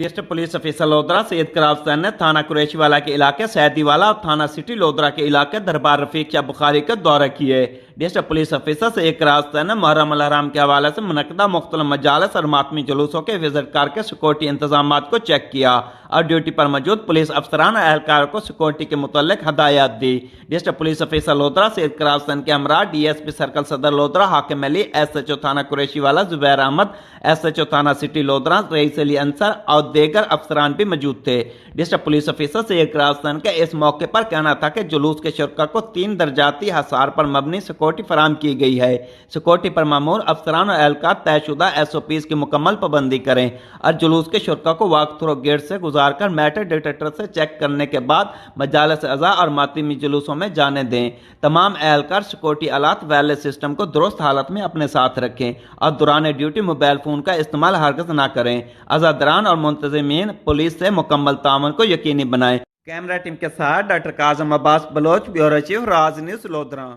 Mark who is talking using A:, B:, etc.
A: District police افسر لودھراں سید کرار حسین نے تھانہ قریشی والا کے علاقے سیدی والا اور تھانہ سٹی لودھراں کے علاقے دربار رفیق شاہ بخاری کا دورہ کیے۔ ڈسٹرکٹ پولیس افسر سید کرار حسین نے محرم الحرا کے حوالے سے منعقدہ مختلف مجالس اور ماتمی جلوسوں کے وزٹ کر کے سیکورٹی انتظامات کو چیک کیا اور ڈیوٹی پر موجود پولیس افسران اور اہلکاروں کو سیکورٹی کے متعلق ہدایات دی۔ ڈسٹرکٹ پولیس افسر لودھراں سید کرار حسین کے ہمراہ ڈی ایس پی سرکل صدر لودھراں حاکم علی، ایس ایچ او تھانہ قریشی والا زبیر احمد، ایس ایچ او تھانہ سٹی لودھراں رئیس علی انصر اور دیگر افسران بھی موجود تھے۔ ڈسٹرکٹ پولیس افسر سید کرار حسین کا اس موقع پر کہنا تھا کہ جلوس کے شرکا کو 3 درجاتی حصار پر مبنی سیکورٹی فراہم کی گئی ہے۔ سیکورٹی پر مامور افسران اور اہلکار طے شدہ ایس او پیز کی مکمل پابندی کریں اور جلوس کے شرکا کو واک تھرو گیٹ سے گزار کر میٹل ڈیٹیکٹر سے چیک کرنے کے بعد مجالس اعضاء اور ماتمی جلوسوں میں جانے دیں۔ تمام اہلکار سیکورٹی آلات وائرلیس سسٹم کو درست حالت میں اپنے ساتھ رکھیں اور دوران ڈیوٹی موبائل فون کا استعمال ہرگز نہ کریں۔ عزاداران اور منتظمین پولیس سے مکمل تعاون کو یقینی بنائیں۔ کیمرہ ٹیم کے ساتھ ڈاکٹر کاظم عباس بلوچ، بیورو چیف راز نیوز لودھراں۔